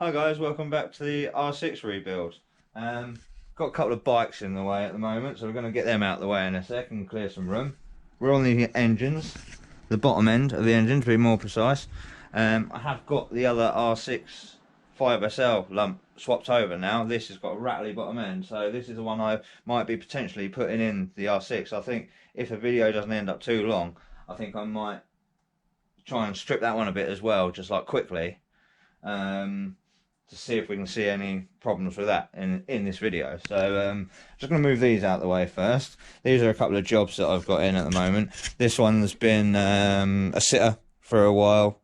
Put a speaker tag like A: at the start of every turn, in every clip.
A: Hi guys, welcome back to the R6 rebuild. Got a couple of bikes in the way at the moment, so we're going to get them out of the way in a sec and clear some room. We're on the engines, the bottom end of the engine to be more precise. I have got the other R6 5SL lump swapped over now. This has got a rattly bottom end, so this is the one I might be potentially putting in the R6. I think if the video doesn't end up too long, I think I might try and strip that one a bit as well, just like quickly. To see if we can see any problems with that in this video. So just going to move these out of the way first. These are a couple of jobs that I've got in at the moment. This one's been a sitter for a while,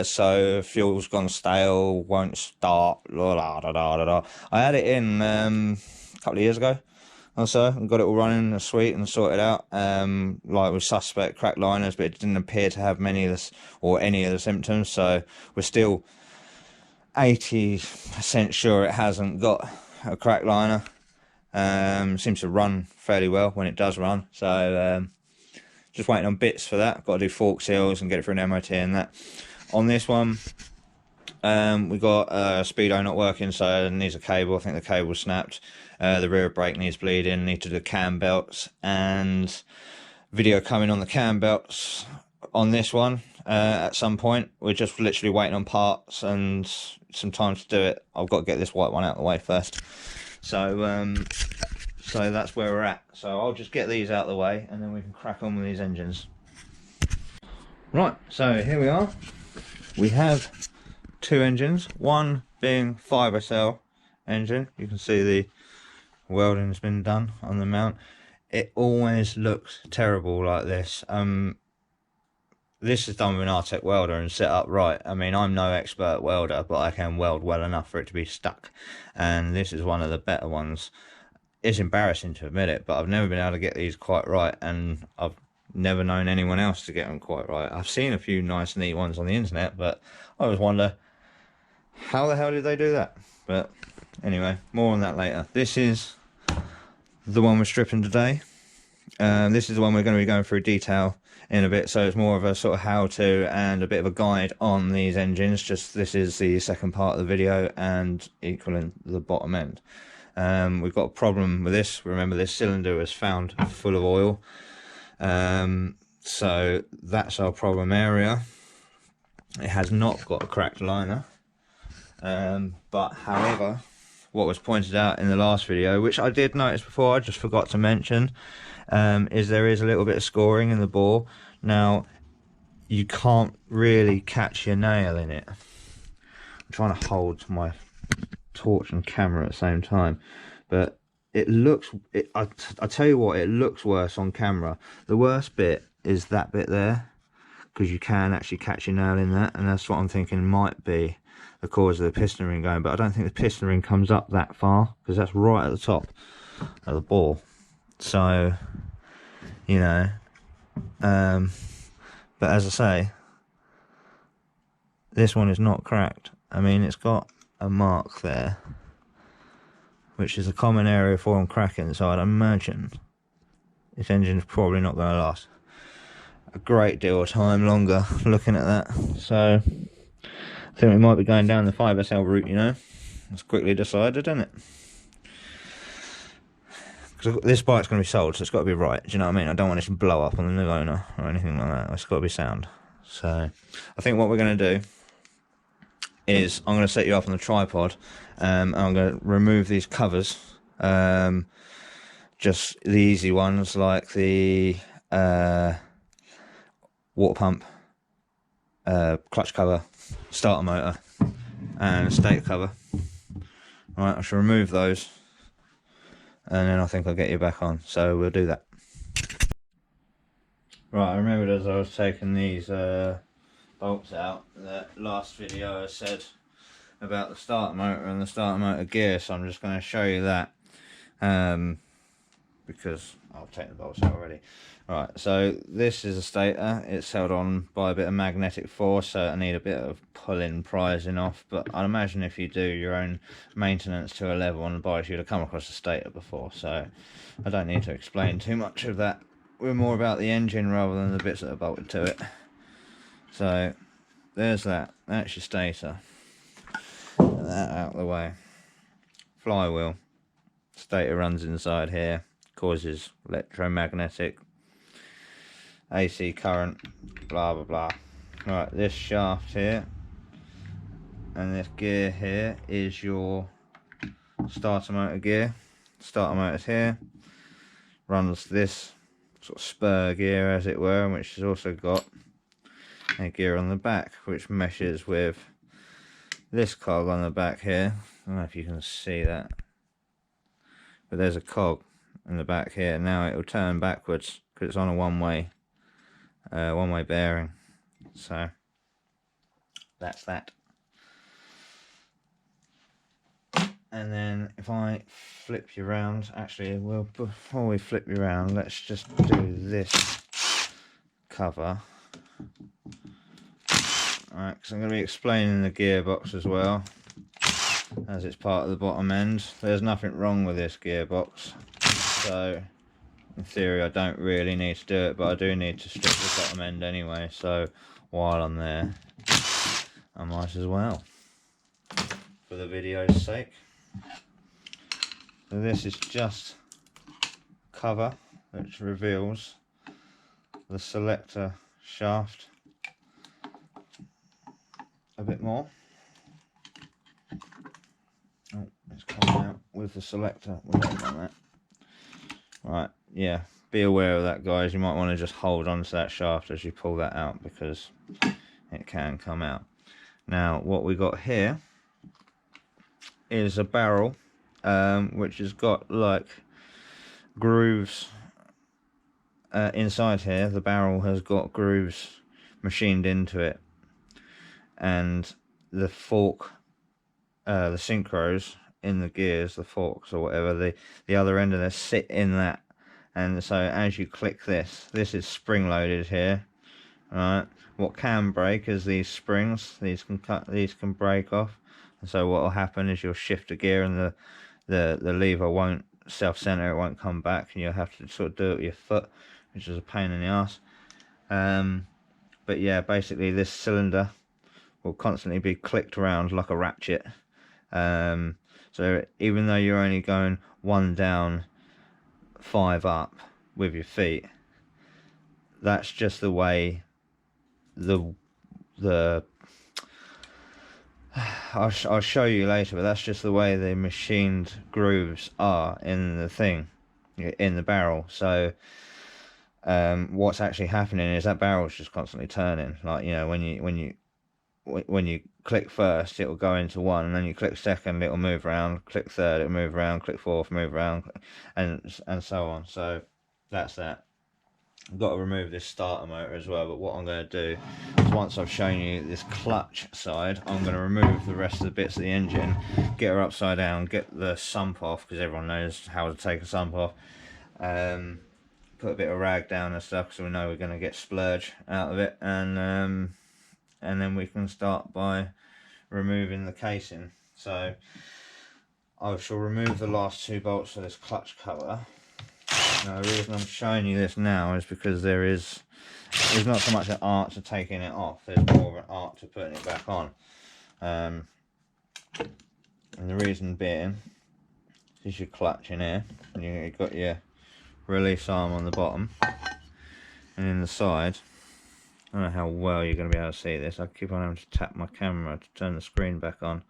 A: so fuel's gone stale, won't start, I had it in a couple of years ago or so and got it all running sweet and sorted out, like with suspect cracked liners, but it didn't appear to have many of this or any of the symptoms, so we're still 80% sure it hasn't got a crack liner. Seems to run fairly well when it does run, so just waiting on bits for that. Got to do fork seals and get it for an MOT and that. On this one, we got speedo not working, so it needs a cable. I think the cable snapped. The rear brake needs bleeding. Need to do cam belts, and video coming on the cam belts on this one at some point. We're just literally waiting on parts and some time to do it. I've got to get this white one out of the way first, so so that's where we're at. So I'll just get these out of the way and then we can crack on with these engines. Right, so here we are. We have two engines, one being 5SL engine. You can see the welding's been done on the mount. It always looks terrible like this. This is done with an Artec welder and set up right. I mean, I'm no expert welder, but I can weld well enough for it to be stuck. And this is one of the better ones. It's embarrassing to admit it, but I've never been able to get these quite right, and I've never known anyone else to get them quite right. I've seen a few nice, neat ones on the internet, but I always wonder, how the hell did they do that? But anyway, more on that later. This is the one we're stripping today. This is the one we're going to be going through detail in a bit, so it's more of a sort of how-to and a bit of a guide on these engines. Just this is the second part of the video and equaling the bottom end. We've got a problem with this. Remember, this cylinder was found full of oil, so that's our problem area. It has not got a cracked liner, but however, what was pointed out in the last video, which I did notice before, I just forgot to mention, is there is a little bit of scoring in the bore. Now, you can't really catch your nail in it. I'm trying to hold my torch and camera at the same time, but it looks, I tell you what, it looks worse on camera. The worst bit is that bit there, because you can actually catch your nail in that, and that's what I'm thinking might be the cause of the piston ring going, but I don't think the piston ring comes up that far, because that's right at the top of the bore. So, you know, but as I say, this one is not cracked. I mean, it's got a mark there, which is a common area for them cracking, so I'd imagine this engine's probably not going to last a great deal of time longer looking at that. So I think we might be going down the 5SL route, you know. It's quickly decided, isn't it? Because this bike's going to be sold, so it's got to be right. Do you know what I mean? I don't want it to blow up on the new owner or anything like that. It's got to be sound. So I think what we're going to do is I'm going to set you up on the tripod, and I'm going to remove these covers. Just the easy ones, like the water pump, clutch cover, starter motor, and stator cover. Right, I shall remove those, and then I think I'll get you back on, so we'll do that. Right, I remembered as I was taking these bolts out, that last video I said about the starter motor and the starter motor gear, so I'm just going to show you that, because I'll take the bolts out already. Right, so this is a stator. It's held on by a bit of magnetic force, so I need a bit of pulling, prizing off, but I'd imagine if you do your own maintenance to a level on the bike, you'd have come across a stator before, so I don't need to explain too much of that. We're more about the engine rather than the bits that are bolted to it. So there's that. That's your stator. that out of the way. Flywheel. Stator runs inside here, causes electromagnetic AC current, blah blah blah. Right, this shaft here and this gear here is your starter motor gear. Starter motor's here, runs this sort of spur gear as it were, which has also got a gear on the back which meshes with this cog on the back here. I don't know if you can see that, but there's a cog in the back here. Now it will turn backwards because it's on a one-way bearing. So that's that. And then if I flip you around, actually, well, before we flip you around, let's just do this cover. Alright, because I'm going to be explaining the gearbox as well, as it's part of the bottom end. There's nothing wrong with this gearbox, so in theory I don't really need to do it, but I do need to strip the bottom end anyway, so while I'm there I might as well, for the video's sake. So this is just cover which reveals the selector shaft a bit more. Oh, it's coming out with the selector. We'll wait on that. Right, yeah, be aware of that, guys. You might want to just hold on to that shaft as you pull that out, because it can come out. Now what we got here is a barrel which has got like grooves inside here. The barrel has got grooves machined into it, and the fork, the synchros in the gears, the forks or whatever, the other end of this sit in that. And so as you click this is spring loaded here. Right, what can break is these springs. These can break off, and so what will happen is you'll shift a gear and the lever won't self-center, it won't come back, and you'll have to sort of do it with your foot, which is a pain in the ass. But yeah, basically this cylinder will constantly be clicked around like a ratchet. So even though you're only going 1 down 5 up with your feet, that's just the way I'll show you later, but that's just the way the machined grooves are in the thing, in the barrel. So what's actually happening is that barrel's just constantly turning. Like, you know, when you click first, it will go into one, and then you click second, it will move around, click third, it will move around, click fourth, move around, and so on. So that's that. I've got to remove this starter motor as well, but what I'm going to do is, once I've shown you this clutch side, I'm going to remove the rest of the bits of the engine, get her upside down, get the sump off, because everyone knows how to take a sump off, put a bit of rag down and stuff, so we know we're going to get splurge out of it, and then we can start by removing the casing. So I shall remove the last 2 bolts of this clutch cover. Now the reason I'm showing you this now is because there's not so much an art to taking it off, there's more of an art to putting it back on. And the reason being is your clutch in here, and you've got your release arm on the bottom, and in the side, I don't know how well you're going to be able to see this. I keep on having to tap my camera to turn the screen back on.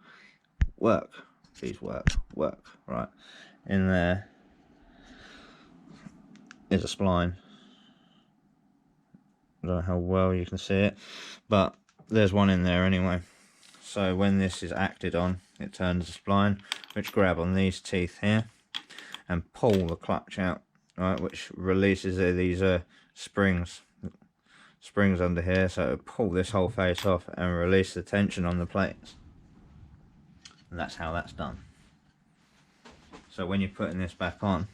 A: Work, please work. Right, in there is a spline. I don't know how well you can see it, but there's one in there anyway. So when this is acted on, it turns the spline, which grab on these teeth here and pull the clutch out, right, which releases these springs under here, so it'll pull this whole face off and release the tension on the plates, and that's how that's done. So when you're putting this back on,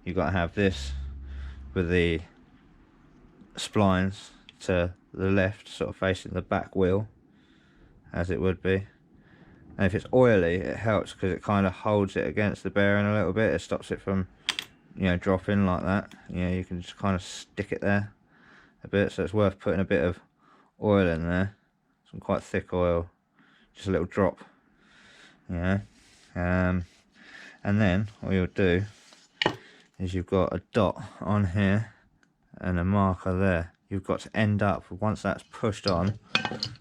A: you've got to have this with the splines to the left, sort of facing the back wheel, as it would be. And if it's oily, it helps because it kind of holds it against the bearing a little bit. It stops it from, you know, dropping like that. You know, you can just kind of stick it there a bit, so it's worth putting a bit of oil in there, some quite thick oil, just a little drop, you know. And then what you'll do is you've got a dot on here and a marker there. You've got to end up, once that's pushed on,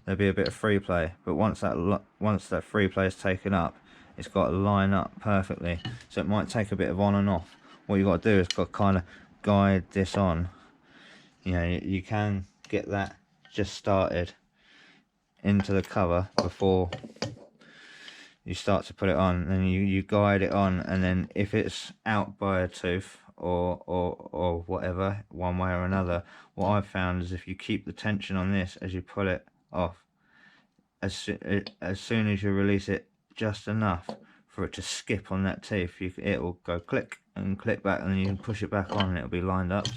A: there'll be a bit of free play, but once that free play is taken up, it's got to line up perfectly. So it might take a bit of on and off. What you've got to do is got to kind of guide this on. You know, you can get that just started into the cover before you start to put it on, and then you guide it on, and then if it's out by a tooth or whatever, one way or another, what I've found is if you keep the tension on this as you pull it off, as soon as you release it just enough for it to skip on that teeth, it will go click and click back, and then you can push it back on and it'll be lined up.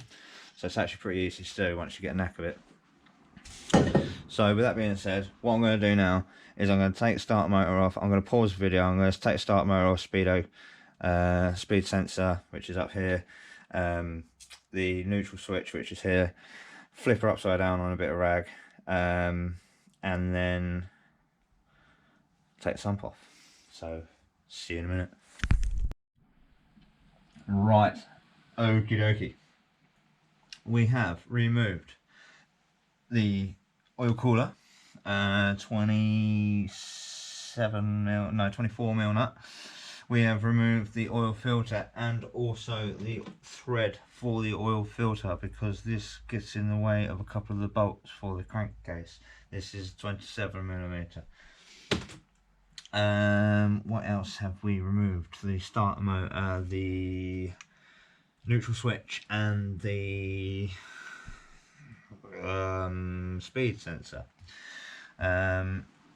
A: So it's actually pretty easy to do once you get a knack of it. So with that being said, what I'm going to do now is I'm going to take start motor off. I'm going to pause the video. I'm going to take start motor off, speed sensor, which is up here, the neutral switch, which is here, flip her upside down on a bit of rag, and then take the sump off. So see you in a minute. Right, okie dokie. We have removed the oil cooler, 24 mil nut. We have removed the oil filter and also the thread for the oil filter, because this gets in the way of a couple of the bolts for the crankcase. This is 27mm. What else have we removed? The starter motor, the neutral switch, and the speed sensor.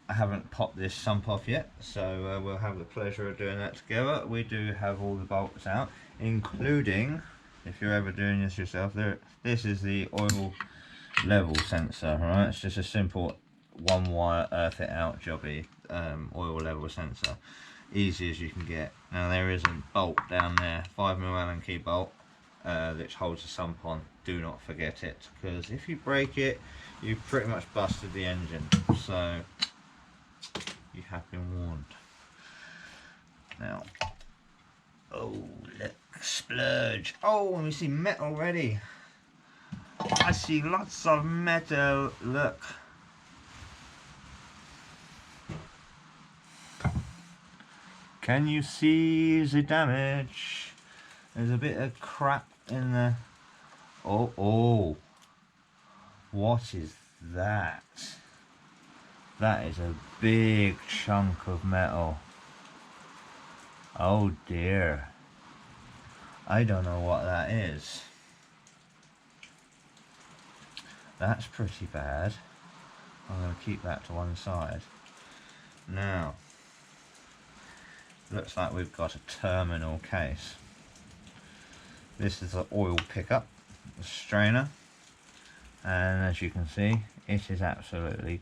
A: I haven't popped this sump off yet, so we'll have the pleasure of doing that together. We do have all the bolts out, including, if you're ever doing this yourself, this is the oil level sensor, right? It's just a simple one wire earth it out jobby oil level sensor, easy as you can get. Now there is a bolt down there, 5mm Allen key bolt, which holds the sump on. Do not forget it, because if you break it, you've pretty much busted the engine. So you have been warned. Now, oh look, splurge. Oh, we see metal already. I see lots of metal. Look. Can you see the damage? There's a bit of crap in the... Oh, what is that? That is a big chunk of metal. Oh dear. I don't know what that is. That's pretty bad. I'm going to keep that to one side. Now, looks like we've got a terminal case. This is the oil pickup, the strainer, and as you can see, it is absolutely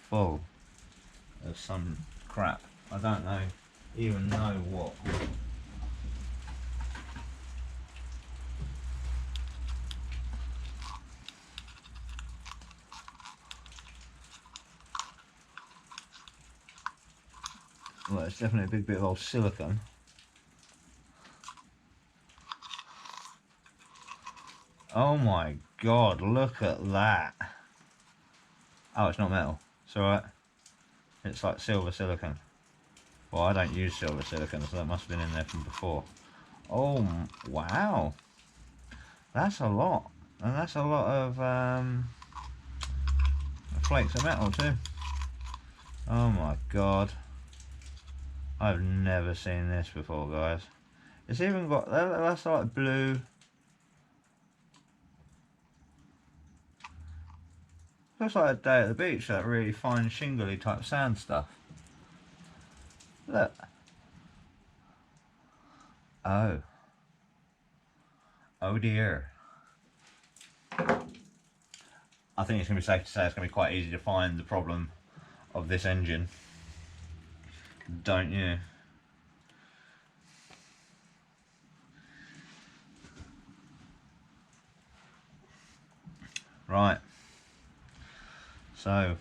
A: full of some crap. I don't even know what. Well, it's definitely a big bit of old silicone. Oh my god, look at that. Oh, it's not metal. It's alright. It's like silver silicone. Well, I don't use silver silicone, so that must have been in there from before. Oh, wow. That's a lot. And that's a lot of flakes of metal too. Oh my god. I've never seen this before, guys. It's even got, that's like blue. Looks like a day at the beach, that really fine shingly type sand stuff. Look. Oh. Oh dear. I think it's going to be safe to say it's going to be quite easy to find the problem of this engine. Don't you? Right. So,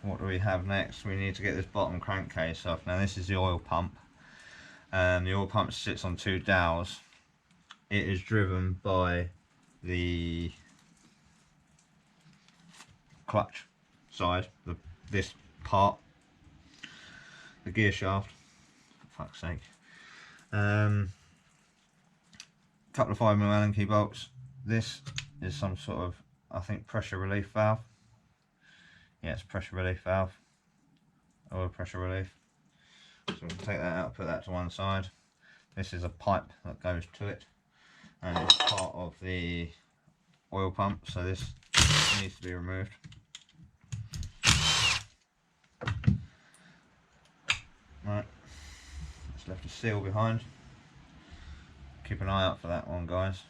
A: what do we have next? We need to get this bottom crankcase off. Now this is the oil pump. The oil pump sits on two dowels. It is driven by the clutch side, this part, the gear shaft, for fuck's sake. Couple of 5mm Allen key bolts. This is some sort of, I think, pressure relief valve. Yeah, it's pressure relief valve, oil pressure relief. So we can take that out, put that to one side. This is a pipe that goes to it, and it's part of the oil pump, so this needs to be removed. Right, it's left a seal behind. Keep an eye out for that one, guys.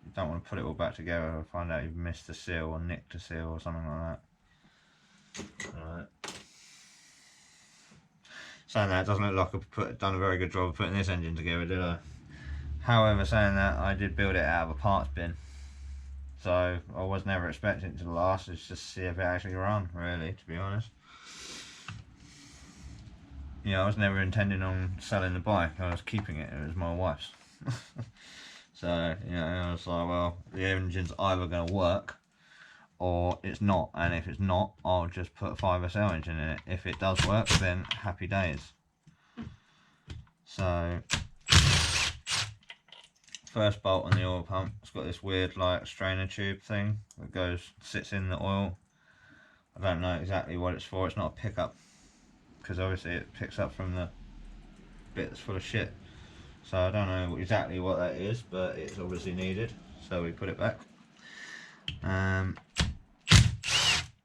A: You don't want to put it all back together and find out you've missed a seal or nicked a seal or something like that. Alright. Saying that, it doesn't look like I've done a very good job of putting this engine together, did I? However, saying that, I did build it out of a parts bin. So I was never expecting it to last. It's just see if it actually run, really, to be honest. Yeah, I was never intending on selling the bike. I was keeping it. It was my wife's. So, you know, I was like, well, the engine's either going to work or it's not. And if it's not, I'll just put a 5SL engine in it. If it does work, then happy days. So, first bolt on the oil pump, it's got this weird like strainer tube thing that sits in the oil. I don't know exactly what it's for. It's not a pickup, because obviously it picks up from the bit that's full of shit. So I don't know exactly what that is, but it's obviously needed, so we put it back.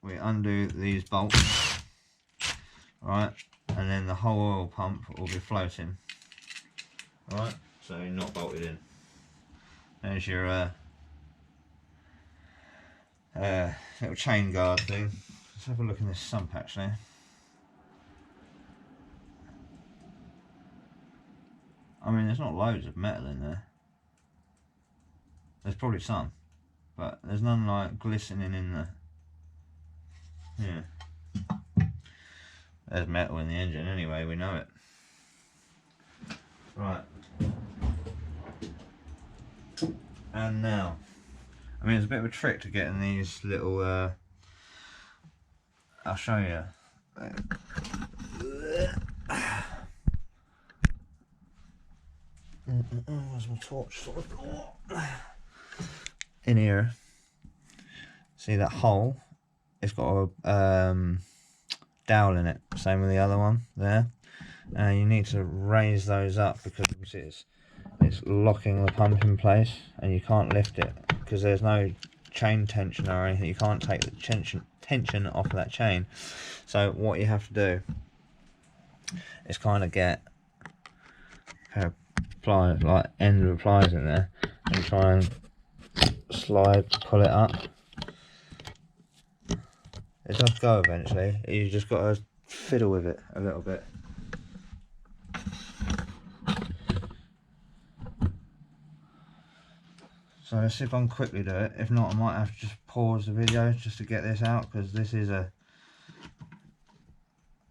A: We undo these bolts, right, and then the whole oil pump will be floating, right, so not bolted in. There's your little chain guard thing. Let's have a look in this sump actually. I mean, there's not loads of metal in there. There's probably some, but there's none like glistening in the. Yeah. There's metal in the engine anyway, we know it. Right. And now, I mean, it's a bit of a trick to getting these little, I'll show you. Where's my torch? In here, see that hole? It's got a dowel in it, same with the other one there. You need to raise those up because it's locking the pump in place, and you can't lift it because there's no chain tension or anything. You can't take the tension off of that chain. So what you have to do is kind of get a pair of pliers, like end of pliers in there, and try and pull it up. It does go eventually. You just got to fiddle with it a little bit. So let's see if I can quickly do it. If not, I might have to just pause the video just to get this out, because this is a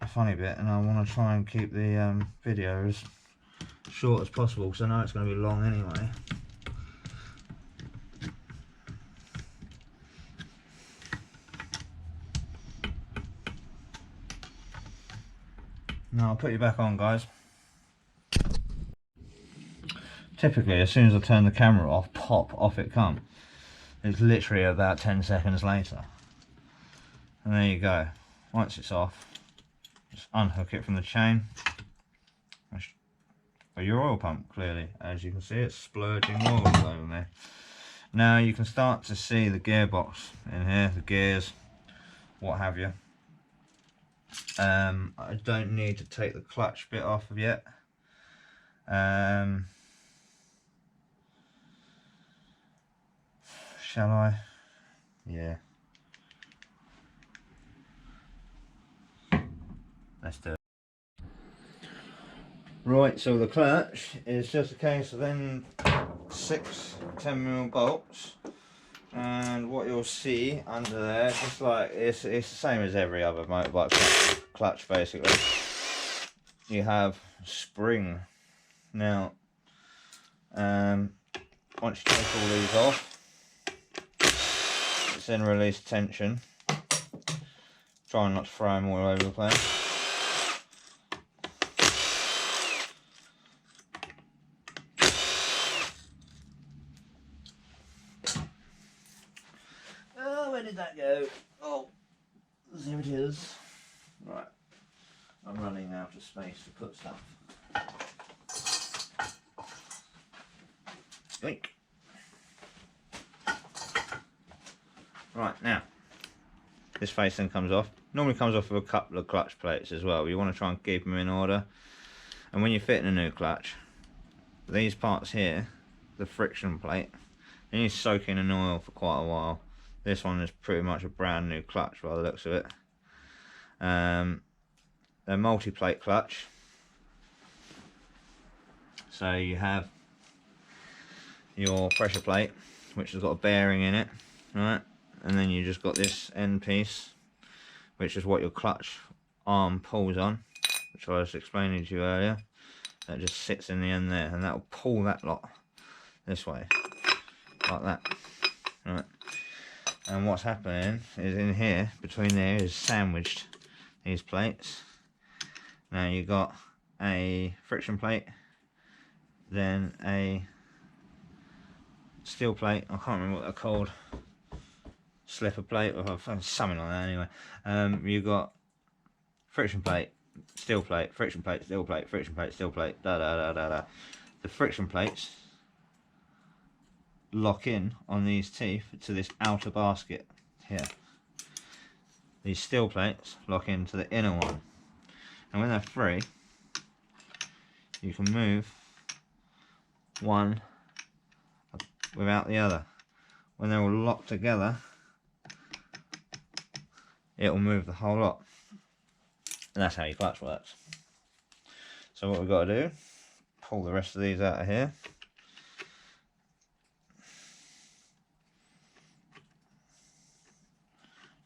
A: funny bit, and I want to try and keep the video as short as possible, because I know it's going to be long anyway. Now I'll put you back on, guys. Typically, as soon as I turn the camera off, pop, off it comes. It's literally about 10 seconds later. And there you go. Once it's off, just unhook it from the chain. Your oil pump, clearly, as you can see, it's splurging oil over there. Now you can start to see the gearbox in here, the gears, what have you. I don't need to take the clutch bit off yet. Shall I? Yeah. Let's do it. Right, so the clutch is just a case of then 6 10mm bolts And what you'll see under there, just like it's the same as every other motorbike clutch basically. You have spring. Now, once you take all these off, it's then release tension. Try not to throw them all over the place. Oh, where did that go? Oh, there it is. Right, I'm running out of space to put stuff. Yoink. Right, now, this face then comes off. Normally comes off with a couple of clutch plates as well. You want to try and keep them in order. And when you're fitting a new clutch, these parts here, the friction plate, they need soaking in oil for quite a while. This one is pretty much a brand new clutch by the looks of it. They're multi-plate clutch. So you have your pressure plate, which has got a bearing in it, right? And then you just got this end piece, which is what your clutch arm pulls on, which I was explaining to you earlier. That just sits in the end there, and that will pull that lot this way, like that, right? And what's happening is in here, between there, is sandwiched these plates. Now you've got a friction plate, then a steel plate. I can't remember what they're called. Slipper plate, or something like that anyway. You've got friction plate, steel plate, friction plate, steel plate, friction plate, steel plate, da da da da da. The friction plates lock in on these teeth to this outer basket here. These steel plates lock into the inner one, and when they're free, you can move one without the other. When they're all locked together, it will move the whole lot, and that's how your clutch works. So what we've got to do, pull the rest of these out of here.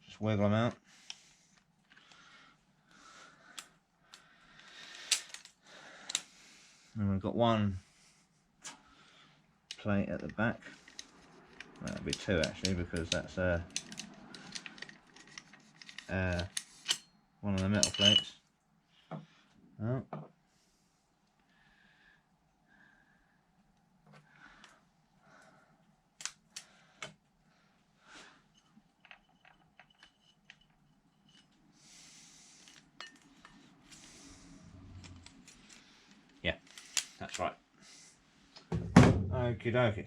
A: Just wiggle them out. And we've got one plate at the back. Well, that'll be two actually, because that's one of the metal plates. Oh. Yeah, that's right. Okie dokie.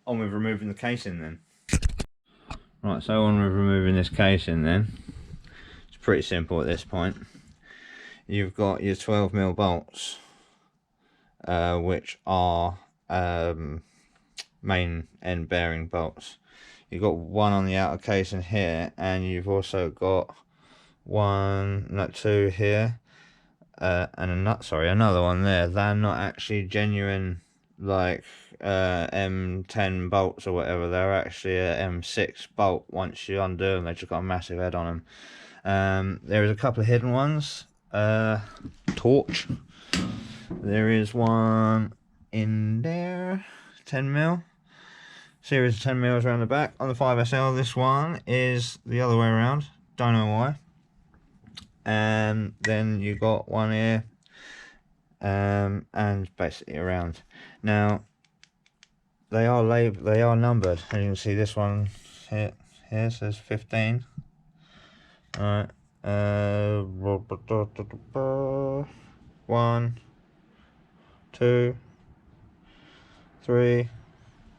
A: On with removing the casing then. Right, so on with removing this casing then. It's pretty simple at this point. You've got your 12mm bolts, which are main end bearing bolts. You've got one on the outer casing here, and you've also got two here, and another one there. They're not actually genuine like M10 bolts or whatever. They're actually a M6 bolt. Once you undo them, they've just got a massive head on them. There is a couple of hidden ones. Torch. There is one in there, 10mm. Series of 10mm around the back. On the 5SL, this one is the other way around. Don't know why. And then you got one here, and basically around. Now they are labeled, they are numbered, and you can see this one here says 15. Alright, 1, 2, 3,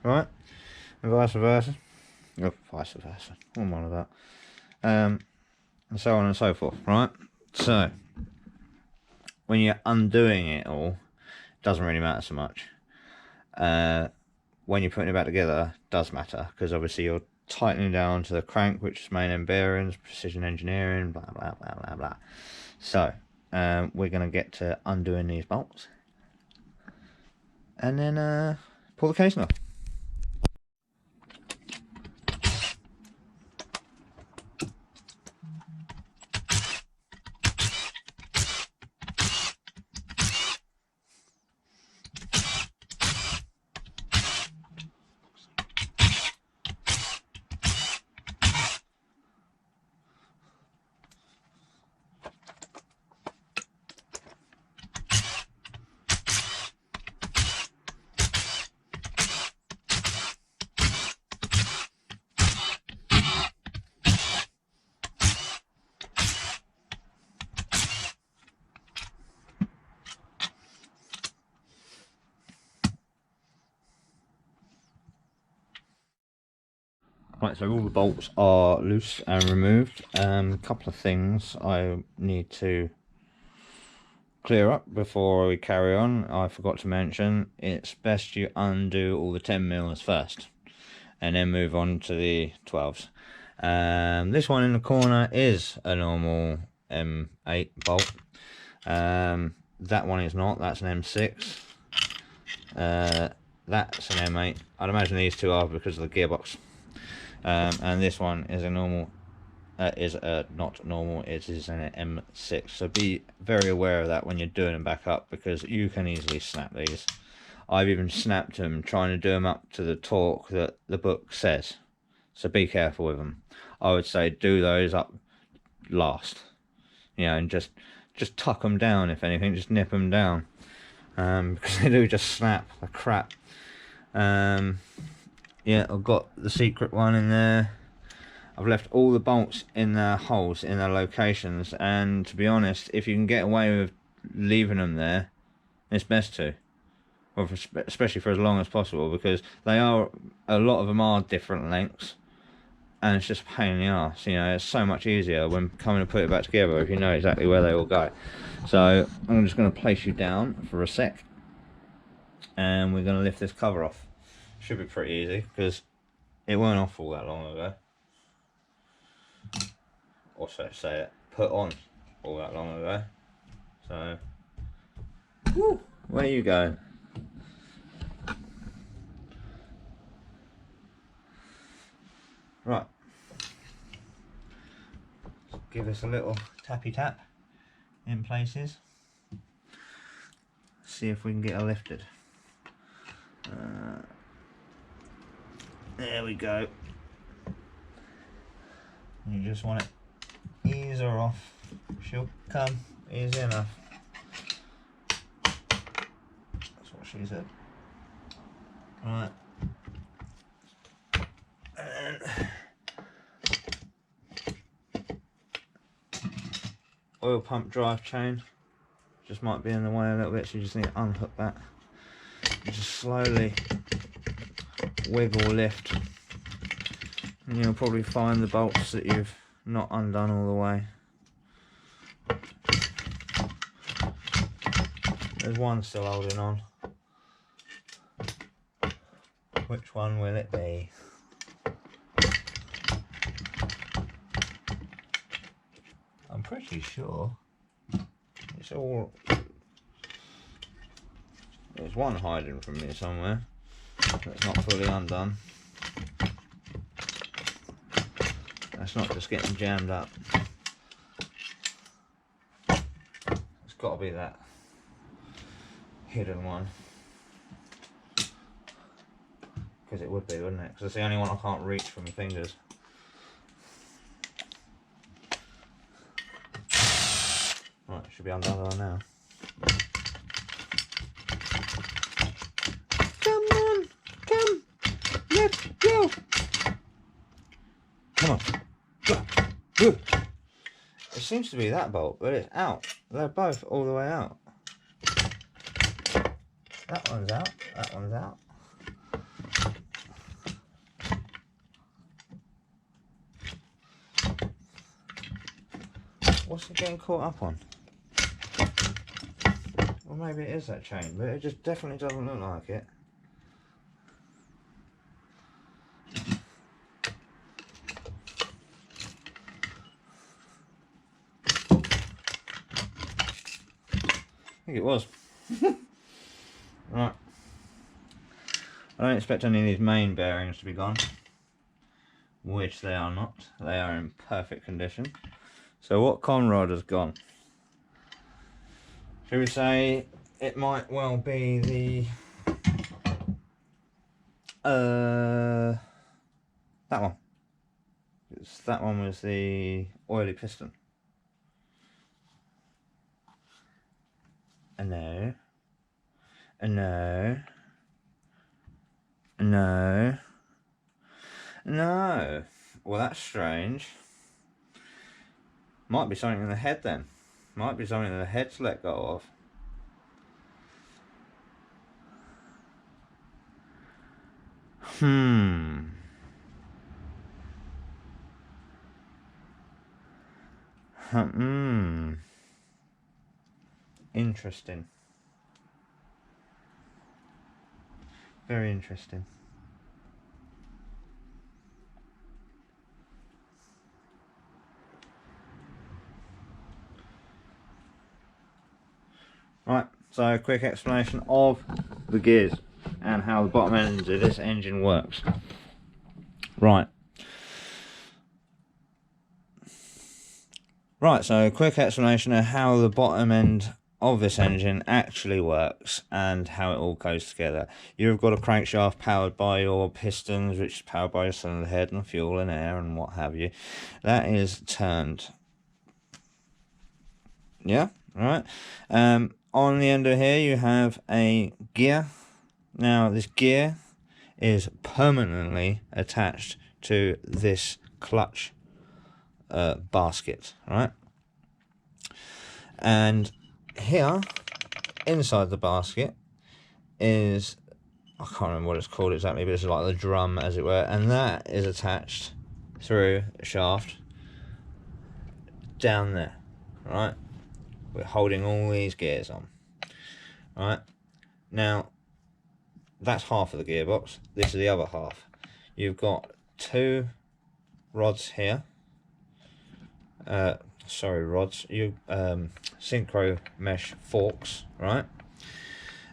A: right, and vice versa. Oh, vice versa. One more of that. And so on and so forth, right? So when you're undoing it all, it doesn't really matter so much. When you're putting it back together, it does matter, because obviously you're tightening down to the crank, which is main end bearings, precision engineering, blah blah blah blah blah. So we're going to get to undoing these bolts, and then pull the casing off. Right, so all the bolts are loose and removed. A couple of things I need to clear up before we carry on. I forgot to mention, it's best you undo all the 10mm first and then move on to the 12s. This one in the corner is a normal M8 bolt. That one is not, that's an M6. That's an M8. I'd imagine these two are because of the gearbox. And this one is a normal, not normal, it is an M6. So be very aware of that when you're doing them back up, because you can easily snap these. I've even snapped them trying to do them up to the torque that the book says. So be careful with them. I would say do those up last, you know, and just tuck them down. If anything, just nip them down, because they do just snap like crap. Yeah, I've got the secret one in there. I've left all the bolts in their holes, in their locations, and to be honest, if you can get away with leaving them there, it's best to. Well, especially for as long as possible, because they are, a lot of them are different lengths, and it's just a pain in the arse. You know, it's so much easier when coming to put it back together if you know exactly where they all go. So I'm just going to place you down for a sec, and we're going to lift this cover off. Should be pretty easy because it weren't off all that long ago. Or so say it, put on all that long ago. So, whew, where you go? Right. Give us a little tappy tap in places. See if we can get her lifted. There we go. You just want to ease her off. She'll come easy enough. That's what she said. Right. And oil pump drive chain just might be in the way a little bit, so you just need to unhook that. You just slowly wiggle, lift, and you'll probably find the bolts that you've not undone all the way. There's one still holding on. Which one will it be? I'm pretty sure it's all... There's one hiding from me somewhere that's not fully undone. That's not just getting jammed up. It's got to be that hidden one. Because it would be, wouldn't it? Because it's the only one I can't reach from my fingers. Right, should be undone now. Come on, come, let's go. Come on. Good. It seems to be that bolt, but it's out. They're both all the way out. That one's out. That one's out. What's it getting caught up on? Well, maybe it is that chain, but it just definitely doesn't look like it. I think it was. Right. I don't expect any of these main bearings to be gone, which they are not. They are in perfect condition. So what conrod has gone? Shall we say it might well be the that one. That one was the oily piston. No. No. No. No. Well, that's strange. Might be something in the head then. Might be something that the head's let go of. Interesting. Very interesting. Right, so a quick explanation of the gears and how the bottom end of this engine works. Right. Right, so a quick explanation of how the bottom end of this engine actually works and how it all goes together. You've got a crankshaft powered by your pistons, which is powered by your cylinder head and fuel and air and what have you. That is turned. Yeah, right. On the end of here you have a gear. Now this gear is permanently attached to this clutch basket, right? And here inside the basket is, I can't remember what it's called exactly, but it's like the drum as it were, and that is attached through a shaft down there, right? We're holding all these gears on, right? Now that's half of the gearbox. This is the other half. You've got two rods here, synchro mesh forks, right?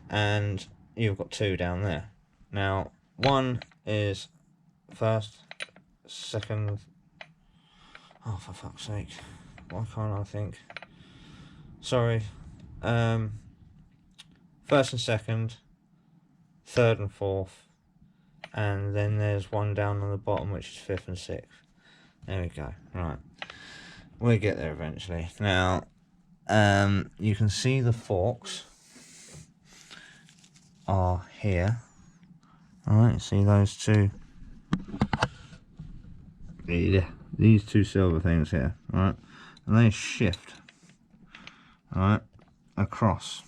A: And you've got two down there. Now one is first, second, oh for fuck's sake, why can't I think? Sorry, first and second, third and fourth, and then there's one down on the bottom which is fifth and sixth. There we go. Right, we'll get there eventually. Now you can see the forks are here. Alright, see those two, these two silver things here, right? And they shift, right, across.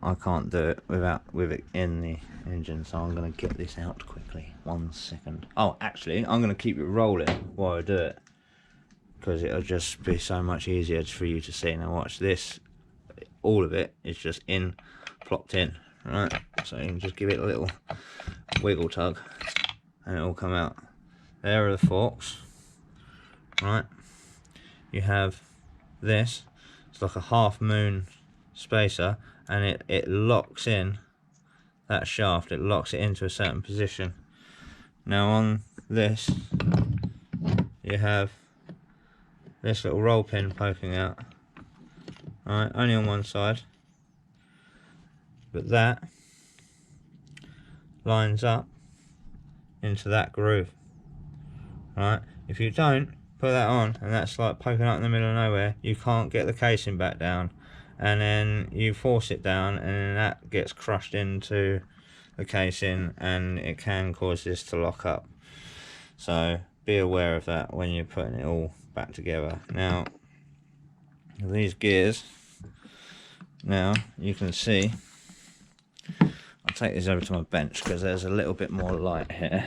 A: I can't do it with it in the engine, so I'm going to get this out quickly. 1 second. Oh, actually, I'm going to keep it rolling while I do it, because it'll just be so much easier for you to see. Now watch this. All of it is just plopped in, right? So you can just give it a little wiggle tug, and it'll come out. There are the forks, right? You have this. It's like a half moon spacer, and it locks in that shaft. It locks it into a certain position. Now on this you have this little roll pin poking out, right? Only on one side, but that lines up into that groove, right? If you don't put that on and that's like poking out in the middle of nowhere, you can't get the casing back down, and then you force it down and then that gets crushed into the casing and it can cause this to lock up. So be aware of that when you're putting it all back together. Now these gears, now you can see, I'll take these over to my bench because there's a little bit more light here.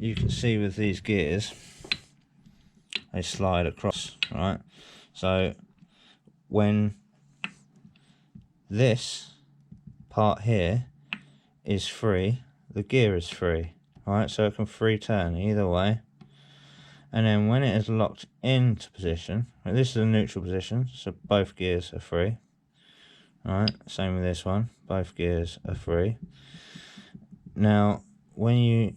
A: You can see with these gears they slide across, right? So when this part here is free, the gear is free, right? So it can free turn either way. And then when it is locked into position, right, this is a neutral position, so both gears are free, Alright, same with this one, both gears are free. Now when you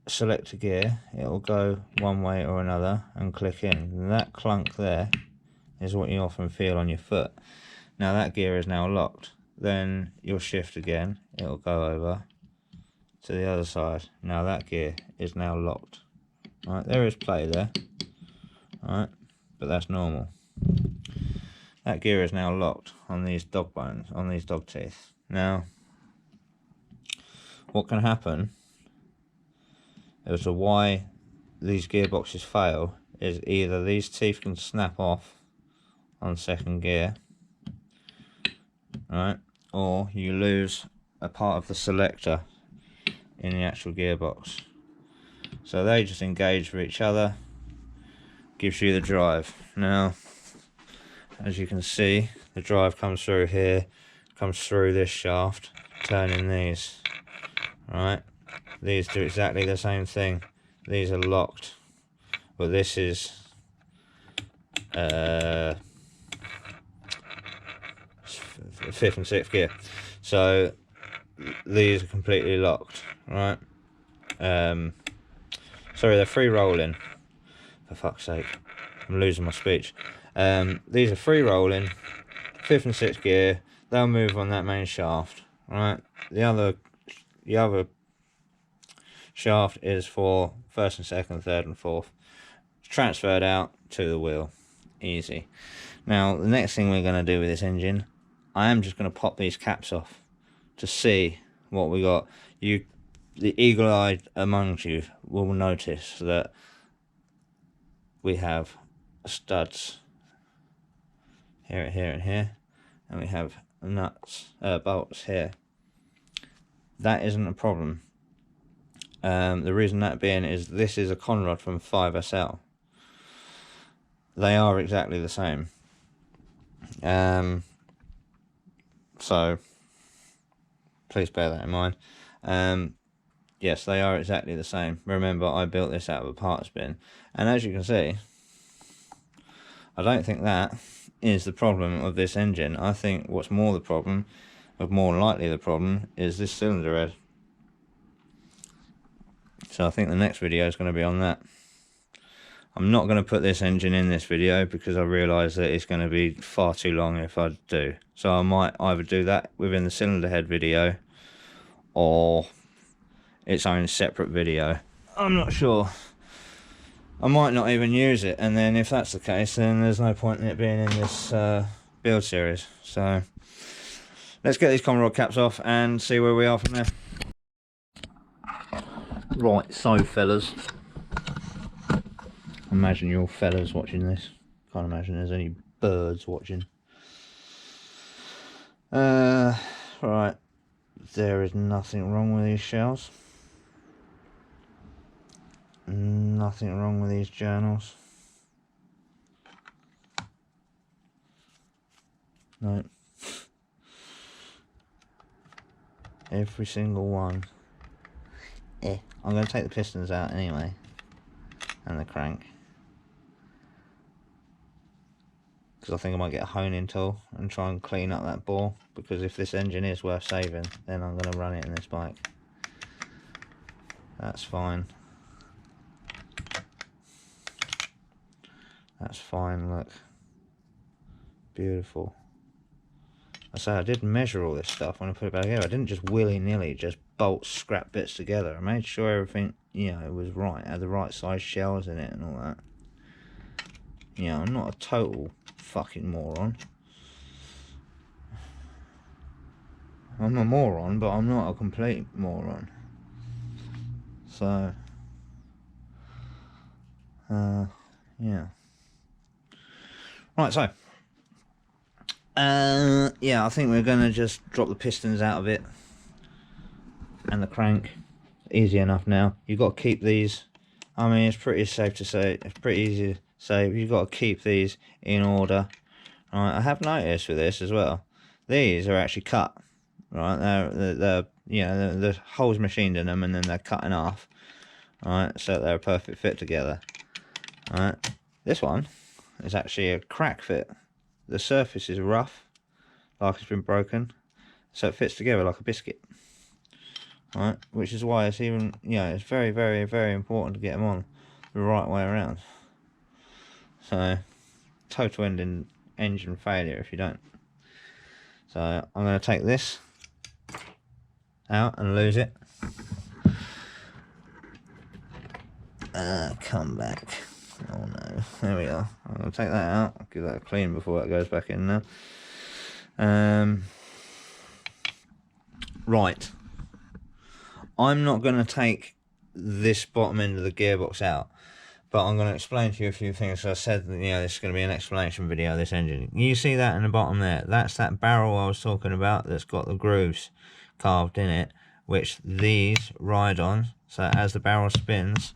A: select a gear, it will go one way or another and click in. And that clunk there is what you often feel on your foot. Now that gear is now locked. Then you'll shift again, it will go over to the other side. Now that gear is now locked. Right, there is play there. Right, but that's normal. That gear is now locked on these dog bones, on these dog teeth. Now, what can happen as to why these gearboxes fail is either these teeth can snap off on second gear, right, or you lose a part of the selector in the actual gearbox. So they just engage with each other, gives you the drive. Now, as you can see, the drive comes through here, comes through this shaft, turning these. Right, these do exactly the same thing. These are locked, but this is fifth and sixth gear, so these are completely locked. Right, sorry, they're free rolling, for fuck's sake, I'm losing my speech. These are free rolling, fifth and sixth gear, they'll move on that main shaft. Right, the other shaft is for first and second, third and fourth. It's transferred out to the wheel, easy. Now the next thing we're going to do with this engine, I am just going to pop these caps off to see what we got. The eagle-eyed amongst you will notice that we have studs here, here and here, and we have nuts, bolts here. That isn't a problem. The reason that being is this is a conrod from 5SL. They are exactly the same. So please bear that in mind. Yes, they are exactly the same. Remember, I built this out of a parts bin, and as you can see, I don't think that is the problem of this engine. I think what's more the problem, or more likely the problem, is this cylinder head. So I think the next video is going to be on that. I'm not going to put this engine in this video because I realise that it's going to be far too long if I do. So I might either do that within the cylinder head video or its own separate video. I'm not sure. I might not even use it, and then if that's the case, then there's no point in it being in this build series. So let's get these common rod caps off and see where we are from there. Right, so fellas, imagine you're fellas watching this. Can't imagine there's any birds watching. Right, there is nothing wrong with these shells. Nothing wrong with these journals. No. Every single one. I'm going to take the pistons out anyway, and the crank, because I think I might get a honing tool and try and clean up that bore, because if this engine is worth saving, then I'm going to run it in this bike. That's fine. That's fine, look. Beautiful. I say I did measure all this stuff when I put it back here. I didn't just willy-nilly just bolt scrap bits together. I made sure everything, you know, was right, had the right size shells in it and all that. You know, I'm not a total fucking moron. I'm a moron, but I'm not a complete moron. So, yeah. Right, so yeah, I think we're gonna just drop the pistons out of it and the crank. Easy enough now. You've got to keep these, I mean, it's pretty safe to say, it's pretty easy to say, you've got to keep these in order. Right, I have noticed with this as well, these are actually cut. Right, they're you know, the holes machined in them and then they're cut in half. Right, so they're a perfect fit together. Right, this one is actually a crack fit. The surface is rough, like it's been broken, so it fits together like a biscuit. Right, which is why it's even, you know, it's very, very, very important to get them on the right way around. So, total engine failure if you don't. So, I'm going to take this out and lose it. Come back. Oh no, there we are. I'm going to take that out, I'll give that a clean before it goes back in now. Right. I'm not going to take this bottom end of the gearbox out, but I'm going to explain to you a few things. So I said that, you know, this is going to be an explanation video of this engine. You see that in the bottom there? That's that barrel I was talking about that's got the grooves carved in it, which these ride on. So as the barrel spins,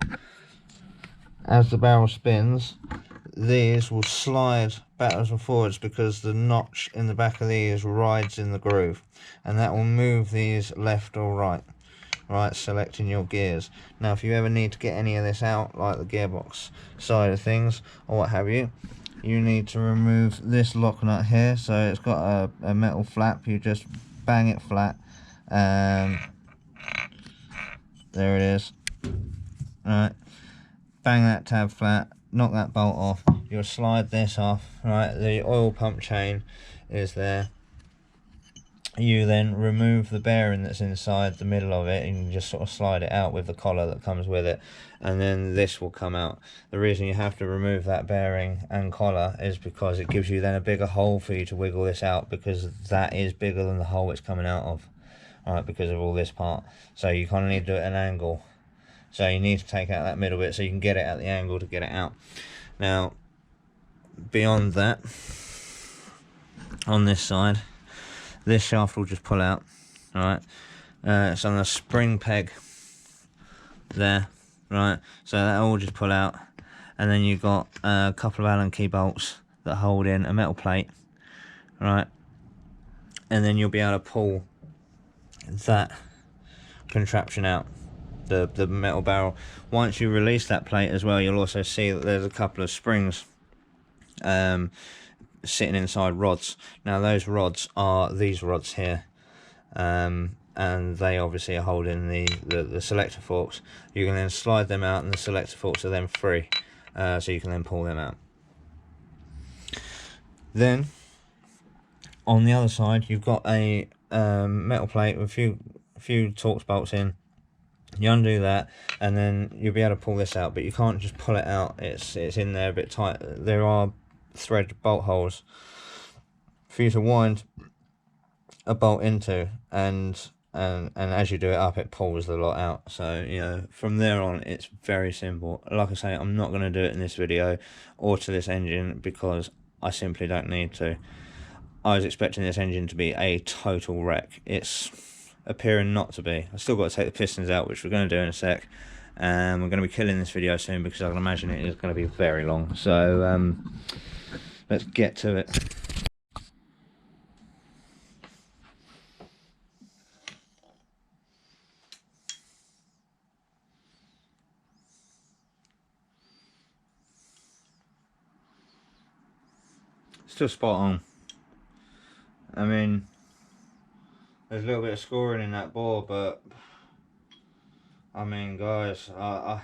A: these will slide backwards and forwards because the notch in the back of these rides in the groove, and that will move these left or right. Right, selecting your gears. Now if you ever need to get any of this out, like the gearbox side of things or what have you, you need to remove this lock nut here. So it's got a metal flap, you just bang it flat, there it is. Right, bang that tab flat, knock that bolt off, you'll slide this off. Right, the oil pump chain is there. You then remove the bearing that's inside the middle of it, and you just sort of slide it out with the collar that comes with it, and then this will come out. The reason you have to remove that bearing and collar is because it gives you then a bigger hole for you to wiggle this out, because that is bigger than the hole it's coming out of, right, because of all this part. So you kind of need to do it at an angle, so you need to take out that middle bit so you can get it at the angle to get it out. Now beyond that, on this side, this shaft will just pull out. Right, it's on a spring peg there, right, so that will just pull out, and then you've got a couple of Allen key bolts that hold in a metal plate, right, and then you'll be able to pull that contraption out, the metal barrel. Once you release that plate as well, you'll also see that there's a couple of springs sitting inside rods. Now those rods are these rods here, and they obviously are holding the selector forks. You can then slide them out, and the selector forks are then free, so you can then pull them out. Then on the other side, you've got a metal plate with a few Torx bolts in. You undo that, and then you'll be able to pull this out, but you can't just pull it out. It's in there a bit tight. There are thread bolt holes for you to wind a bolt into, and as you do it up, it pulls the lot out. So, you know, from there on, it's very simple. Like I say, I'm not going to do it in this video or to this engine because I simply don't need to. I was expecting this engine to be a total wreck. It's appearing not to be. I've still got to take the pistons out, which we're going to do in a sec. We're going to be killing this video soon because I can imagine it is going to be very long. So let's get to it. Still spot on. I mean, there's a little bit of scoring in that bore, but I mean, guys, I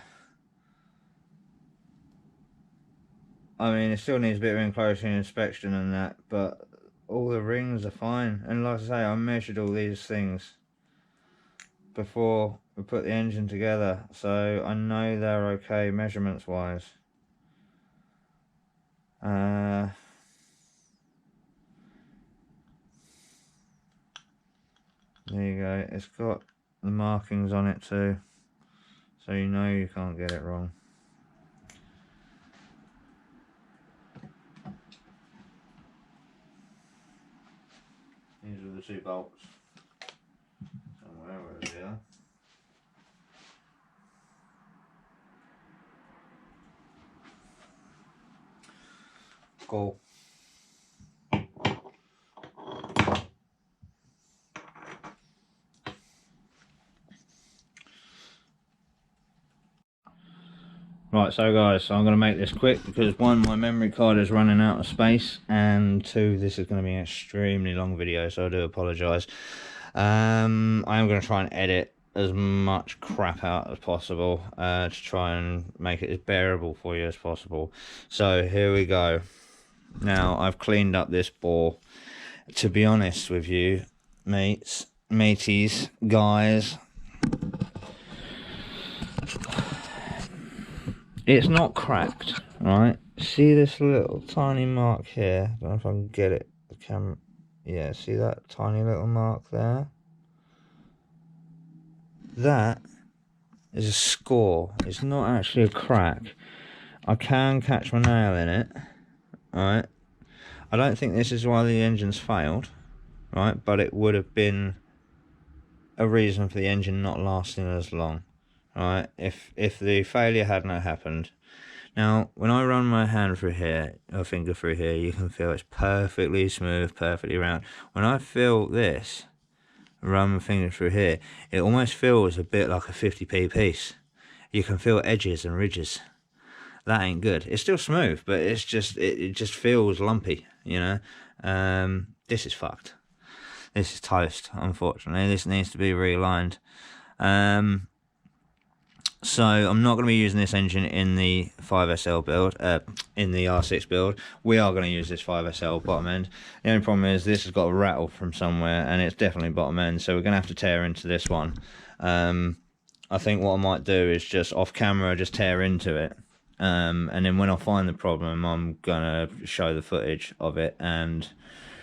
A: mean, it still needs a bit of enclosure and inspection and that, but all the rings are fine. And like I say, I measured all these things before we put the engine together, so I know they're okay measurements wise. There you go, it's got the markings on it too, so you know you can't get it wrong. These are the two bolts, somewhere over there. Cool. Right, Right, so guys, so I'm going to make this quick because one, my memory card is running out of space, and two, this is going to be an extremely long video, so I do apologise. I am going to try and edit as much crap out as possible to try and make it as bearable for you as possible. So here we go. Now I've cleaned up this bore. To be honest with you, mateys, guys, it's not cracked, right? See this little tiny mark here? I don't know if I can get it. The camera. Yeah, see that tiny little mark there? That is a score. It's not actually a crack. I can catch my nail in it, right? I don't think this is why the engine's failed, right? But it would have been a reason for the engine not lasting as long, right? If the failure had not happened. Now, when I run my hand through here, or finger through here, you can feel it's perfectly smooth, perfectly round. When I feel this, run my finger through here, it almost feels a bit like a 50p piece. You can feel edges and ridges. That ain't good. It's still smooth, but it's just it just feels lumpy, you know. This is fucked. This is toast, unfortunately. This needs to be realigned. So I'm not going to be using this engine in the 5SL build, in the R6 build. We are going to use this 5SL bottom end. The only problem is this has got a rattle from somewhere, and it's definitely bottom end, so we're going to have to tear into this one. I think what I might do is just off camera, just tear into it. And then when I find the problem, I'm going to show the footage of it and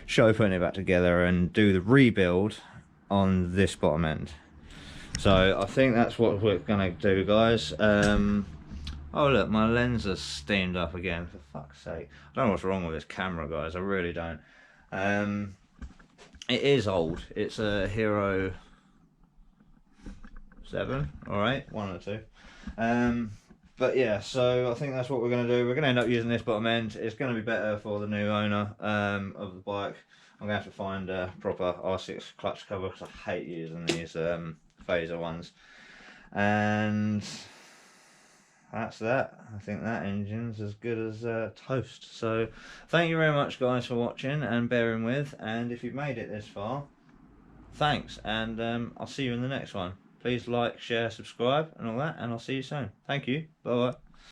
A: show putting it back together and do the rebuild on this bottom end. So I think that's what we're going to do, guys. Oh look, my lens has steamed up again, for fuck's sake. I don't know what's wrong with this camera, guys, I really don't. It is old. It's a Hero 7 or 8, one or two. But yeah, so I think that's what we're going to do. We're going to end up using this bottom end. It's going to be better for the new owner of the bike. I'm going to have to find a proper R6 clutch cover because I hate using these phaser ones. And that's that. I think that engine's as good as toast. So thank you very much, guys, for watching and bearing with. And if you've made it this far, thanks. And I'll see you in the next one. Please like, share, subscribe and all that, and I'll see you soon. Thank you. Bye bye.